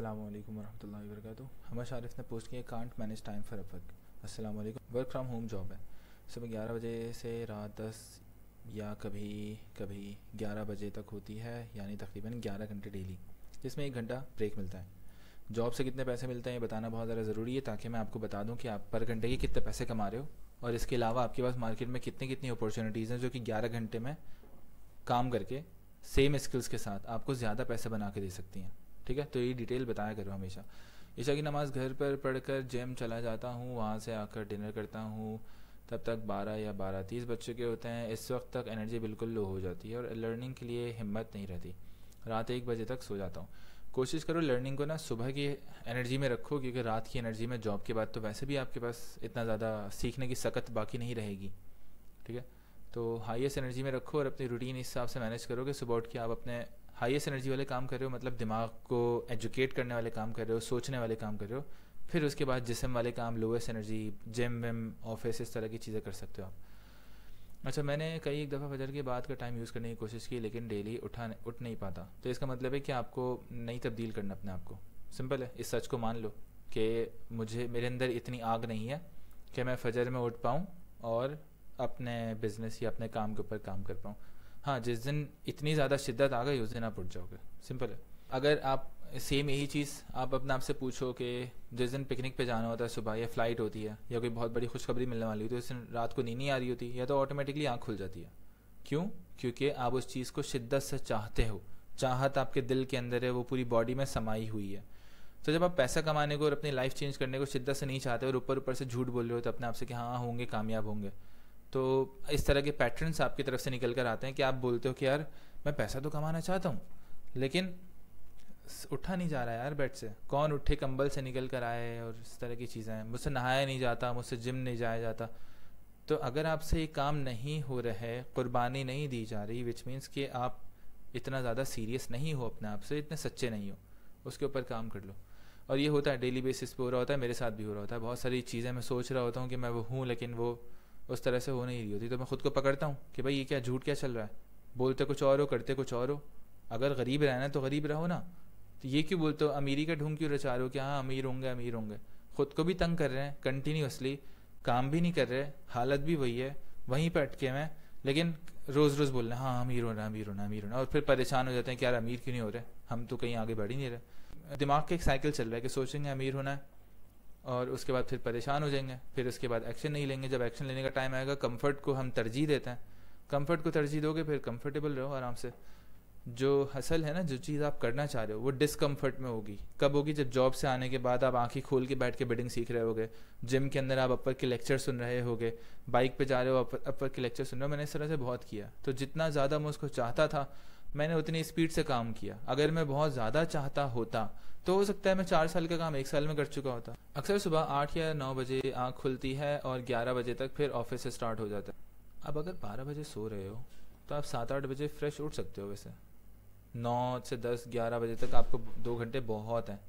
अस्सलाम वालेकुम वरहमतुल्लाहि वबरकातुहू। हमर शारिफ ने पोस्ट किया can't manage time for work. अस्सलाम वालेकुम। वर्क फ्रॉम होम जॉब है। सुबह 11 बजे से रात 10 या कभी कभी 11 बजे तक होती है, यानी तकरीबन 11 घंटे डेली, जिसमें 1 घंटा ब्रेक मिलता है। जॉब से कितने पैसे मिलते हैं ये बताना बहुत ज़्यादा ज़रूरी है, ताकि मैं आपको बता दूं कि आप पर घंटे के कितने पैसे कमा रहे हो, और इसके अलावा आपके पास मार्केट में कितनी कितनी अपॉर्चुनिटीज़ हैं जो कि 11 घंटे में काम करके सेम स्किल्स के साथ आपको ज़्यादा पैसे बना के दे सकती हैं। ठीक है, तो ये डिटेल बताया करो हमेशा। ईशा की नमाज़ घर पर पढ़कर जिम चला जाता हूँ, वहाँ से आकर डिनर करता हूँ, तब तक 12 या 12:30 बज चुके होते हैं। इस वक्त तक एनर्जी बिल्कुल लो हो जाती है और लर्निंग के लिए हिम्मत नहीं रहती। रात 1 बजे तक सो जाता हूँ। कोशिश करो लर्निंग को ना सुबह की एनर्जी में रखो, क्योंकि रात की एनर्जी में जॉब के बाद तो वैसे भी आपके पास इतना ज़्यादा सीखने की सकत बाकी नहीं रहेगी। ठीक है, तो हाईएस्ट एनर्जी में रखो और अपनी रूटीन इस हिसाब से मैनेज करो कि सुबह उठ के आप अपने हाईएस्ट एनर्जी वाले काम कर रहे हो, मतलब दिमाग को एजुकेट करने वाले काम कर रहे हो, सोचने वाले काम कर रहे हो। फिर उसके बाद जिस्म वाले काम, lowest energy, gym Vim, office, इस तरह की चीज़ें कर सकते हो आप। अच्छा, मैंने कई एक दफ़ा फजर के बाद का टाइम यूज़ करने की कोशिश की, लेकिन डेली उठ नहीं पाता। तो इसका मतलब है कि आपको नहीं तब्दील करना अपने आप को। सिंपल है, इस सच को मान लो कि मेरे अंदर इतनी आग नहीं है कि मैं फजर में उठ पाऊँ और अपने बिज़नेस या अपने काम के ऊपर काम कर पाऊँ। हाँ, जिस दिन इतनी ज़्यादा शिद्दत आ गई उस दिन आप उठ जाओगे। सिंपल है। अगर आप सेम यही चीज़ आप अपने आप से पूछो कि जिस दिन पिकनिक पे जाना होता है सुबह, या फ़्लाइट होती है, या कोई बहुत बड़ी खुशखबरी मिलने वाली होती है, तो उस दिन रात को नींद नहीं आ रही होती, या तो ऑटोमेटिकली आँख खुल जाती है। क्यों? क्योंकि आप उस चीज़ को शिद्दत से चाहते हो। चाहत आपके दिल के अंदर है, वो पूरी बॉडी में समाई हुई है। तो जब आप पैसा कमाने को और अपनी लाइफ चेंज करने को शिद्दत से नहीं चाहते और ऊपर ऊपर से झूठ बोल रहे हो तो अपने आप से कि हाँ होंगे, कामयाब होंगे, तो इस तरह के पैटर्न्स आपकी तरफ से निकल कर आते हैं कि आप बोलते हो कि यार मैं पैसा तो कमाना चाहता हूँ, लेकिन उठा नहीं जा रहा है यार बेड से, कौन उठे कंबल से निकल कर आए, और इस तरह की चीज़ें हैं। मुझसे नहाया नहीं जाता, मुझसे जिम नहीं जाया जाता। तो अगर आपसे ये काम नहीं हो रहा है, कुर्बानी नहीं दी जा रही, विच मीन्स कि आप इतना ज़्यादा सीरियस नहीं हो अपने आप से, इतने सच्चे नहीं हो, उसके ऊपर काम कर लो। और ये होता है डेली बेसिस पे हो रहा होता है, मेरे साथ भी हो रहा होता है। बहुत सारी चीज़ें मैं सोच रहा होता हूँ कि मैं वो हूँ, लेकिन वो उस तरह से हो नहीं रही होती। तो मैं खुद को पकड़ता हूँ कि भाई ये क्या झूठ क्या चल रहा है, बोलते कुछ और हो, करते कुछ और हो। अगर गरीब रहना है तो गरीब रहो ना, तो ये क्यों बोलते हो, अमीरी का ढूंढ क्यों रचा रहे हो कि हाँ अमीर होंगे अमीर होंगे। खुद को भी तंग कर रहे हैं कंटिन्यूसली, काम भी नहीं कर रहे, हालत भी वही है, वहीं पर अटके हुए हैं, लेकिन रोज़ रोज़ बोल रहे हैं हाँ अमीर होना अमीर होना अमीर होना, और फिर परेशान हो जाते हैं कि यार अमीर क्यों नहीं हो रहे, हम तो कहीं आगे बढ़ ही नहीं रहे। दिमाग का एक साइकिल चल रहा है कि सोचेंगे अमीर होना है, और उसके बाद फिर परेशान हो जाएंगे, फिर उसके बाद एक्शन नहीं लेंगे। जब एक्शन लेने का टाइम आएगा, कंफर्ट को हम तरजीह देते हैं, कंफर्ट को तरजीह दोगे फिर कंफर्टेबल रहो आराम से। जो हसल है ना, जो चीज़ आप करना चाह रहे हो, वो डिस्कम्फर्ट में होगी। कब होगी? जब जॉब से आने के बाद आप आंखें खोल के बैठ के बिडिंग सीख रहे होगे, जिम के अंदर आप अपर के लेक्चर सुन रहे होगे, बाइक पे जा रहे हो अपर के लेक्चर सुन रहे हो। मैंने इस तरह से बहुत किया। तो जितना ज़्यादा मैं उसको चाहता था, मैंने उतनी स्पीड से काम किया। अगर मैं बहुत ज़्यादा चाहता होता तो हो सकता है मैं 4 साल का काम 1 साल में कर चुका होता। अक्सर सुबह 8 या 9 बजे आँख खुलती है और 11 बजे तक फिर ऑफिस से स्टार्ट हो जाता है। अब अगर 12 बजे सो रहे हो तो आप 7-8 बजे फ्रेश उठ सकते हो। वैसे 9 से 10-11 बजे तक आपको 2 घंटे बहुत हैं,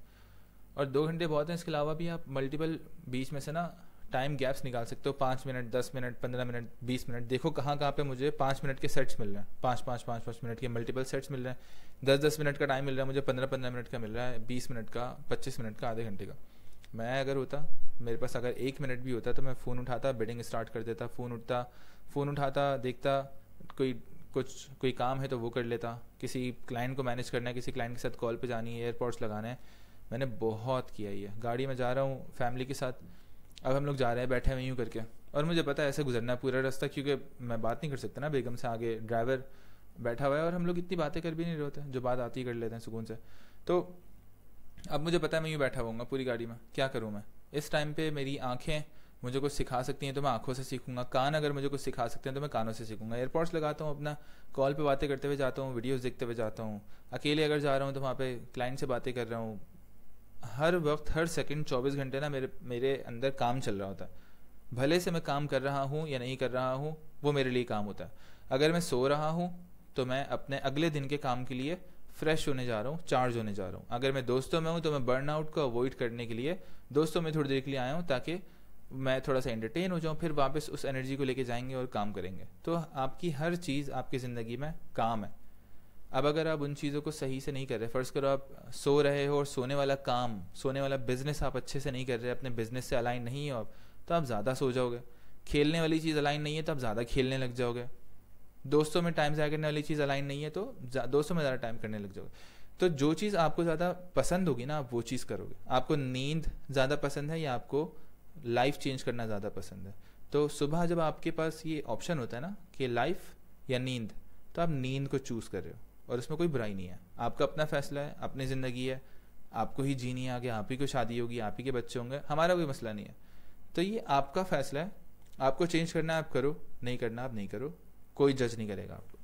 और 2 घंटे बहुत हैं। इसके अलावा भी आप मल्टीपल बीच में से ना टाइम गैप्स निकाल सकते हो, 5 मिनट, 10 मिनट, 15 मिनट, 20 मिनट। देखो कहाँ कहाँ पे मुझे 5 मिनट के सेट्स मिल रहे हैं, 5-5 मिनट के मल्टीपल सेट्स मिल रहे हैं। 10-10 मिनट का टाइम मिल रहा है मुझे, 15-15 मिनट का मिल रहा है, 20 मिनट का, 25 मिनट का, आधे घंटे का। मैं अगर होता, मेरे पास अगर 1 मिनट भी होता तो मैं फ़ोन उठाता, बिडिंग स्टार्ट कर देता। फ़ोन उठाता, देखता कोई काम है तो वो कर लेता, किसी क्लाइंट को मैनेज करना है, किसी क्लाइंट के साथ कॉल पे जानी है, एयरपोर्ट्स लगाना है। मैंने बहुत किया ये। गाड़ी में जा रहा हूँ फैमिली के साथ, अब हम लोग जा रहे हैं बैठे हुए यूँ करके, और मुझे पता है ऐसे गुजरना है पूरा रास्ता, क्योंकि मैं बात नहीं कर सकता ना बेगम से, आगे ड्राइवर बैठा हुआ है और हम लोग इतनी बातें कर भी नहीं रहे होते, जो बात आती कर लेते हैं सुकून से। तो अब मुझे पता है मैं यूँ बैठा हुआ पूरी गाड़ी में, क्या करूँ मैं इस टाइम पे? मेरी आँखें मुझे कुछ सिखा सकती हैं तो मैं आंखों से सीखूंगा, कान अगर मुझे कुछ सिखा सकते हैं तो मैं कानों से सीखूंगा। एयरपोर्ट्स लगाता हूँ, अपना कॉल पे बातें करते हुए जाता हूँ, वीडियोस देखते हुए जाता हूँ। अकेले अगर जा रहा हूँ तो वहाँ पे क्लाइंट से बातें कर रहा हूँ। हर वक्त, हर सेकंड, 24 घंटे ना मेरे अंदर काम चल रहा होता है। भले से मैं काम कर रहा हूँ या नहीं कर रहा हूँ, वो मेरे लिए काम होता है। अगर मैं सो रहा हूँ तो मैं अपने अगले दिन के काम के लिए फ्रेश होने जा रहा हूँ, चार्ज होने जा रहा हूँ। अगर मैं दोस्तों में हूँ तो मैं बर्नआउट को अवॉइड करने के लिए दोस्तों में थोड़ी देर के लिए आया हूँ, ताकि मैं थोड़ा सा एंटरटेन हो जाऊँ, फिर वापस उस एनर्जी को लेके जाएंगे और काम करेंगे। तो आपकी हर चीज़ आपकी ज़िंदगी में काम है। अब अगर आप उन चीज़ों को सही से नहीं कर रहे, फ़र्ज़ करो आप सो रहे हो और सोने वाला काम, सोने वाला बिजनेस आप अच्छे से नहीं कर रहे, अपने बिजनेस से अलाइन नहीं हो आप, तो आप ज़्यादा सो जाओगे। खेलने वाली चीज़ अलाइन नहीं है तो आप ज़्यादा खेलने लग जाओगे। दोस्तों में टाइम ज़ाया करने वाली चीज़ अलाइन नहीं है तो दोस्तों में ज़्यादा टाइम करने लग जाओगे। तो जो चीज़ आपको ज़्यादा पसंद होगी ना, आप वो चीज़ करोगे। आपको नींद ज़्यादा पसंद है या आपको लाइफ चेंज करना ज़्यादा पसंद है? तो सुबह जब आपके पास ये ऑप्शन होता है ना कि लाइफ या नींद, तो आप नींद को चूज़ कर रहे हो और उसमें कोई बुराई नहीं है। आपका अपना फैसला है, अपनी ज़िंदगी है, आपको ही जीनी है, आगे आप ही को शादी होगी, आप ही के बच्चे होंगे, हमारा कोई मसला नहीं है। तो ये आपका फैसला है, आपको चेंज करना है आप करो, नहीं करना आप नहीं करो, कोई जज नहीं करेगा आपको।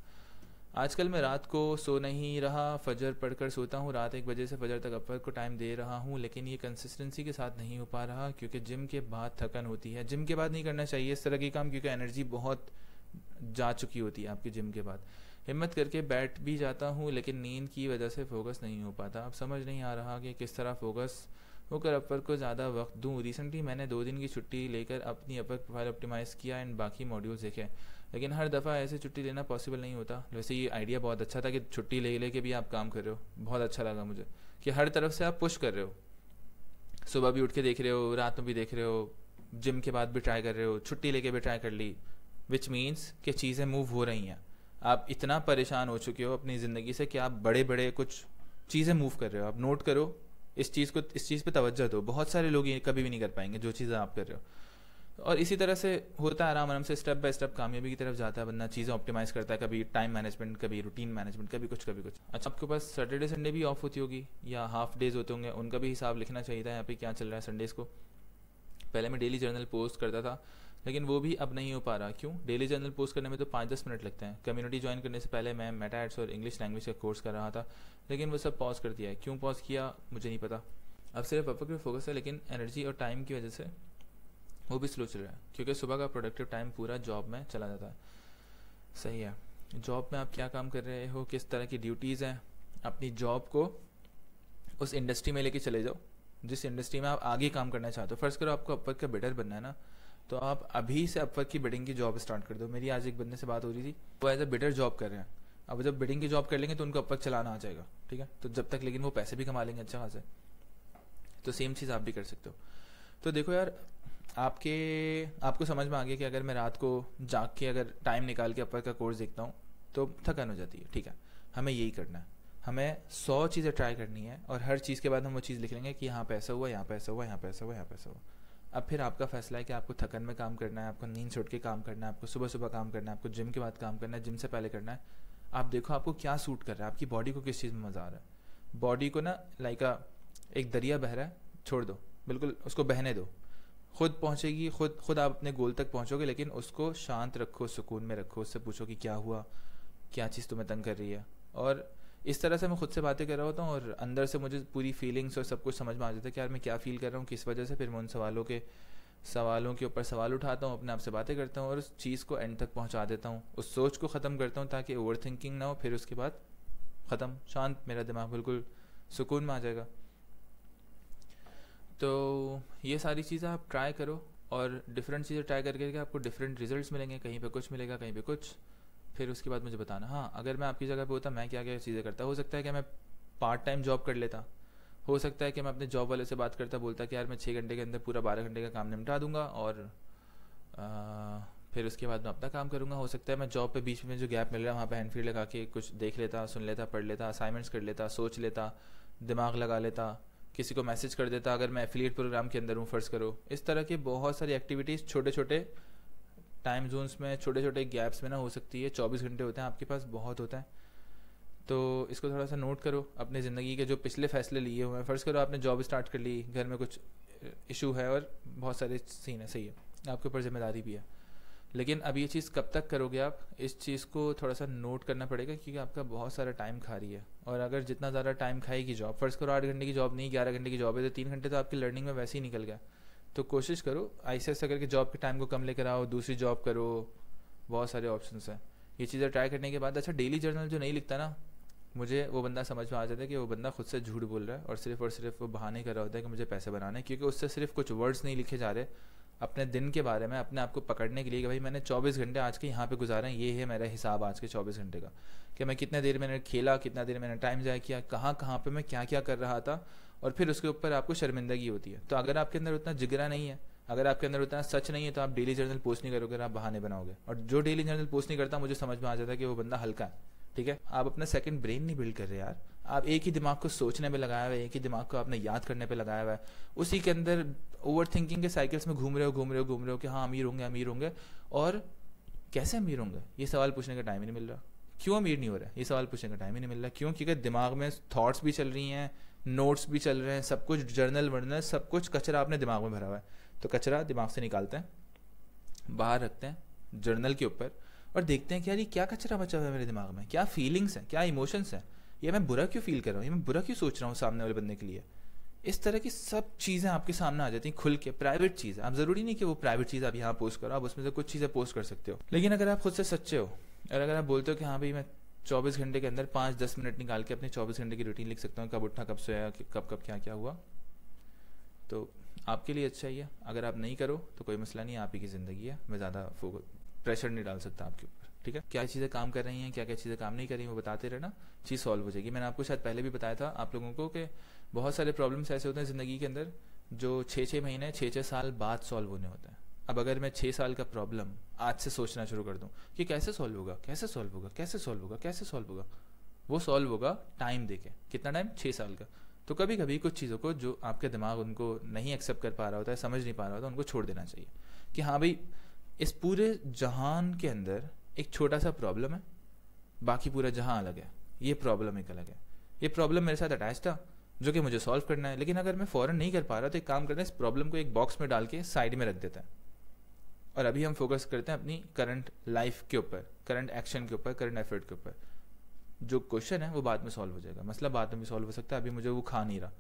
आजकल मैं रात को सो नहीं रहा, फजर पढ़कर सोता हूँ, रात 1 बजे से फजर तक अपर को टाइम दे रहा हूँ, लेकिन ये कंसिस्टेंसी के साथ नहीं हो पा रहा क्योंकि जिम के बाद थकन होती है। जिम के बाद नहीं करना चाहिए इस तरह की काम, क्योंकि एनर्जी बहुत जा चुकी होती है आपकी जिम के बाद। हिम्मत करके बैठ भी जाता हूँ लेकिन नींद की वजह से फोकस नहीं हो पाता। अब समझ नहीं आ रहा कि किस तरह फोकस होकर अपर को ज़्यादा वक्त दूँ। रिसेंटली मैंने 2 दिन की छुट्टी लेकर अपनी अपर प्रोफाइल ऑप्टिमाइज़ किया एंड बाकी मॉड्यूल्स देखे, लेकिन हर दफ़ा ऐसे छुट्टी लेना पॉसिबल नहीं होता। वैसे ये आइडिया बहुत अच्छा था कि छुट्टी ले लेके भी आप काम कर रहे हो, बहुत अच्छा लगा मुझे कि हर तरफ से आप पुश कर रहे हो। सुबह भी उठ के देख रहे हो, रात में भी देख रहे हो, जिम के बाद भी ट्राई कर रहे हो, छुट्टी लेके भी ट्राई कर ली, विच मीन्स कि चीज़ें मूव हो रही हैं। आप इतना परेशान हो चुके हो अपनी ज़िंदगी से कि आप बड़े बड़े कुछ चीज़ें मूव कर रहे हो। आप नोट करो इस चीज़ को, इस चीज़ पे तवज्जो दो। बहुत सारे लोग ये कभी भी नहीं कर पाएंगे जो चीज़ें आप कर रहे हो। और इसी तरह से होता है, आराम आराम से स्टेप बाय स्टेप कामयाबी की तरफ जाता है बंदा, चीज़ें ऑप्टिमाइज़ करता है, कभी टाइम मैनेजमेंट, कभी रूटीन मैनेजमेंट, कभी कुछ कभी कुछ। अच्छा, आपके पास सैटरडे संडे भी ऑफ होती होगी या हाफ डेज होते होंगे, उनका भी हिसाब लिखना चाहिए था यहाँ पे क्या चल रहा है संडेज़ को। पहले मैं डेली जर्नल पोस्ट करता था लेकिन वो भी अब नहीं हो पा रहा। क्यों? डेली जर्नल पोस्ट करने में तो 5-10 मिनट लगते हैं। कम्युनिटी ज्वाइन करने से पहले मैं मेटा एड्स और इंग्लिश लैंग्वेज का कोर्स कर रहा था, लेकिन वो सब पॉज कर दिया है। क्यों पॉज किया मुझे नहीं पता। अब सिर्फ अपवर्क पे फोकस है, लेकिन एनर्जी और टाइम की वजह से वो भी स्लो चल रहा है क्योंकि सुबह का प्रोडक्टिव टाइम पूरा जॉब में चला जाता है। सही है। जॉब में आप क्या काम कर रहे हो, किस तरह की ड्यूटीज़ हैं, अपनी जॉब को उस इंडस्ट्री में लेके चले जाओ जिस इंडस्ट्री में आप आगे काम करना चाहते हो। फर्स्ट करो आपको अपवर्क का बिडर बनना है ना, तो आप अभी से अपवर्क की बिडिंग की जॉब स्टार्ट कर दो। मेरी आज एक बंदे से बात हो रही थी, वो एज ए बिडर जॉब कर रहे हैं। अब जब बिडिंग की जॉब कर लेंगे तो उनको अपवर्क चलाना आ जाएगा, ठीक है। तो जब तक लेकिन वो पैसे भी कमा लेंगे अच्छा खासा, तो सेम चीज़ आप भी कर सकते हो। तो देखो यार, आपको समझ में आ गया कि अगर मैं रात को जाग के अगर टाइम निकाल के अपवर्क का कोर्स देखता हूँ तो थकान हो जाती है, ठीक है। हमें यही करना है, हमें 100 चीज़ें ट्राई करनी है और हर चीज़ के बाद हम वो चीज़ लिख लेंगे कि यहाँ पे ऐसा हुआ, यहाँ पे ऐसा हुआ, यहाँ पे ऐसा हुआ, यहाँ पे ऐसा हुआ। अब फिर आपका फैसला है कि आपको थकन में काम करना है, आपको नींद से उठ के काम करना है, आपको सुबह सुबह काम करना है, आपको जिम के बाद काम करना है, जिम से पहले करना है। आप देखो आपको क्या सूट कर रहा है, आपकी बॉडी को किस चीज़ में मज़ा आ रहा है। बॉडी को ना लाइक एक दरिया बह रहा है, छोड़ दो, बिल्कुल उसको बहने दो, खुद पहुँचेगी, खुद आप अपने गोल तक पहुँचोगे। लेकिन उसको शांत रखो, सुकून में रखो, उससे पूछो कि क्या हुआ, क्या चीज़ तुम्हें तंग कर रही है। और इस तरह से मैं खुद से बातें कर रहा होता हूँ और अंदर से मुझे पूरी फीलिंग्स और सब कुछ समझ में आ जाता है कि यार मैं क्या फ़ील कर रहा हूँ, किस वजह से। फिर मैं उन सवालों के ऊपर सवाल उठाता हूँ, अपने आप से बातें करता हूँ और उस चीज़ को एंड तक पहुँचा देता हूँ, उस सोच को ख़त्म करता हूँ ताकि ओवर थिंकिंग ना हो। फिर उसके बाद ख़त्म, शांत, मेरा दिमाग बिल्कुल सुकून में आ जाएगा। तो ये सारी चीज़ें आप ट्राई करो और डिफरेंट चीज़ें ट्राई करके आपको डिफरेंट रिजल्ट्स मिलेंगे, कहीं पे कुछ मिलेगा, कहीं पे कुछ। फिर उसके बाद मुझे बताना। हाँ, अगर मैं आपकी जगह पे होता मैं क्या क्या चीज़ें करता। हो सकता है कि मैं पार्ट टाइम जॉब कर लेता, हो सकता है कि मैं अपने जॉब वाले से बात करता, बोलता कि यार मैं 6 घंटे के अंदर पूरा 12 घंटे का काम निपटा दूंगा और फिर उसके बाद मैं अपना काम करूंगा। हो सकता है मैं जॉब पे बीच में जो गैप मिल रहा है वहाँ पे हैंड फ्री लगा के कुछ देख लेता, सुन लेता, पढ़ लेता, असाइनमेंट्स कर लेता, सोच लेता, दिमाग लगा लेता, किसी को मैसेज कर देता अगर मैं एफिलिएट प्रोग्राम के अंदर हूँ फ़र्ज़ करो। इस तरह के बहुत सारी एक्टिविटीज़ छोटे छोटे टाइम जोन्स में, छोटे छोटे गैप्स में ना हो सकती है। 24 घंटे होते हैं आपके पास, बहुत होता है। तो इसको थोड़ा सा नोट करो, अपनी ज़िंदगी के जो पिछले फैसले लिए हुए हैं। फ़र्ज़ करो आपने जॉब स्टार्ट कर ली, घर में कुछ इशू है और बहुत सारे सीन है, सही है, आपके ऊपर जिम्मेदारी भी है, लेकिन अब ये चीज़ कब तक करोगे आप? इस चीज़ को थोड़ा सा नोट करना पड़ेगा क्योंकि आपका बहुत सारा टाइम खा रही है। और अगर जितना ज़्यादा टाइम खाएगी जॉब, फ़र्ज़ करो 8 घंटे की जॉब नहीं 11 घंटे की जॉब है, तो 3 घंटे तो आपकी लर्निंग में वैसे ही निकल गया। तो कोशिश करो ऐसे ऐसे करके जॉब के टाइम को कम लेकर आओ, दूसरी जॉब करो, बहुत सारे ऑप्शंस हैं। ये चीज़ें ट्राई करने के बाद, अच्छा डेली जर्नल जो नहीं लिखता ना, मुझे वो बंदा समझ में आ जाता है कि वो बंदा खुद से झूठ बोल रहा है और सिर्फ वो बहाने कर रहा होता है कि मुझे पैसे बनाने, क्योंकि उससे सिर्फ कुछ वर्ड्स नहीं लिखे जा रहे, अपने दिन के बारे में अपने आप को पकड़ने के लिए कि भाई मैंने 24 घंटे आज के यहाँ पे गुजारे हैं, ये है मेरा हिसाब आज के 24 घंटे का, कि मैं कितने देर मैंने खेला, कितना देर मैंने टाइम ज़ाया किया, कहाँ कहाँ पे मैं क्या क्या कर रहा था, और फिर उसके ऊपर आपको शर्मिंदगी होती है। तो अगर आपके अंदर उतना जिगरा नहीं है, अगर आपके अंदर उतना सच नहीं है, तो आप डेली जर्नल पोस्ट नहीं करोगे, आप बहाने बनाओगे। और जो डेली जर्नल पोस्ट नहीं करता, मुझे समझ में आ जाता है कि वो बंदा हल्का है, ठीक है। आप अपना सेकंड ब्रेन नहीं बिल्ड कर रहे यार, आप एक ही दिमाग को सोचने में लगाया हुआ है, एक ही दिमाग को आपने याद करने पे लगाया हुआ है, उसी के अंदर ओवर थिंकिंग के साइकिल्स में घूम रहे हो कि हाँ अमीर होंगे। और कैसे अमीर होंगे, ये सवाल पूछने का टाइम ही नहीं मिल रहा। क्यों अमीर नहीं हो रहा है, ये सवाल पूछने का टाइम ही नहीं मिल रहा। क्यों? क्योंकि दिमाग में थॉट्स भी चल रही हैं, नोट्स भी चल रहे हैं, सब कुछ जर्नल वर्नल सब कुछ कचरा आपने दिमाग में भरा हुआ है। तो कचरा दिमाग से निकालते हैं, बाहर रखते हैं जर्नल के ऊपर, और देखते हैं कि यार ये क्या कचरा बचा हुआ है मेरे दिमाग में, क्या फीलिंग्स हैं, क्या इमोशंस हैं, ये मैं बुरा क्यों फील कर रहा हूँ, ये मैं बुरा क्यों सोच रहा हूँ सामने वाले बंदे के लिए। इस तरह की सब चीज़ें आपके सामने आ जाती हैं खुल के। प्राइवेट चीज़, आप ज़रूरी नहीं कि वो प्राइवेट चीज़ आप यहाँ पोस्ट करो, आप उसमें से कुछ चीज़ें पोस्ट कर सकते हो। लेकिन अगर आप खुद से सच्चे हो, और अगर आप बोलते हो कि हाँ भाई मैं 24 घंटे के अंदर 5-10 मिनट निकाल के अपने 24 घंटे की रूटीन लिख सकता हूँ, कब उठा, कब सोया, कब कब क्या क्या हुआ, तो आपके लिए अच्छा ही है। अगर आप नहीं करो तो कोई मसला नहीं है, आप ही की ज़िंदगी है, मैं ज़्यादा प्रेशर नहीं डाल सकता आपके ऊपर, ठीक है। क्या चीज़ें काम कर रही हैं, क्या क्या चीज़ें काम नहीं कर रही हैं, वो बताते रहना, चीज़ सॉल्व हो जाएगी। मैंने आपको शायद पहले भी बताया था आप लोगों को कि बहुत सारे प्रॉब्लम्स ऐसे होते हैं ज़िंदगी के अंदर जो 6-6 महीने 6-6 साल बाद सॉल्व होने होते हैं। अब अगर मैं 6 साल का प्रॉब्लम आज से सोचना शुरू कर दूँ कि कैसे सॉल्व होगा, कैसे सॉल्व होगा, कैसे सॉल्व होगा, कैसे सॉल्व होगा, वो सॉल्व होगा टाइम देके। कितना टाइम? 6 साल का। तो कभी कभी कुछ चीज़ों को जो आपके दिमाग उनको नहीं एक्सेप्ट कर पा रहा होता है, समझ नहीं पा रहा होता, उनको छोड़ देना चाहिए कि हाँ भाई इस पूरे जहान के अंदर एक छोटा सा प्रॉब्लम है, बाकी पूरा जहां अलग है, ये प्रॉब्लम एक अलग है। ये प्रॉब्लम मेरे साथ अटैच था जो कि मुझे सॉल्व करना है, लेकिन अगर मैं फ़ौरन नहीं कर पा रहा तो एक काम करते हैं, इस प्रॉब्लम को एक बॉक्स में डाल के साइड में रख देते हैं, और अभी हम फोकस करते हैं अपनी करंट लाइफ के ऊपर, करंट एक्शन के ऊपर, करंट एफर्ट के ऊपर। जो क्वेश्चन है वो बाद में सॉल्व हो जाएगा, मसला बाद में भी सॉल्व हो सकता है, अभी मुझे वो खा नहीं रहा।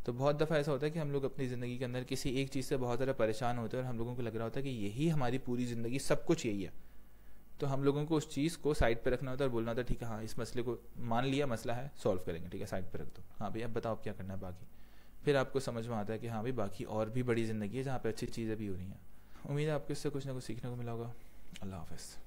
तो बहुत दफ़ा ऐसा होता है कि हम लोग अपनी ज़िंदगी के अंदर किसी एक चीज़ से बहुत ज़्यादा परेशान होते हैं, और हम लोगों को लग रहा होता है कि यही हमारी पूरी ज़िंदगी, सब कुछ यही है। तो हम लोगों को उस चीज़ को साइड पे रखना होता है और बोलना होता है ठीक है हाँ इस मसले को मान लिया, मसला है, सॉल्व करेंगे, ठीक है साइड पे रख दो, हाँ भाई अब बताओ अब क्या करना है बाकी। फिर आपको समझ में आता है कि हाँ भाई बाकी और भी बड़ी ज़िंदगी है जहाँ पे अच्छी चीज़ें भी हो रही हैं। उम्मीद है आपको इससे कुछ ना कुछ सीखने को मिला होगा। अल्लाह हाफ़िज़।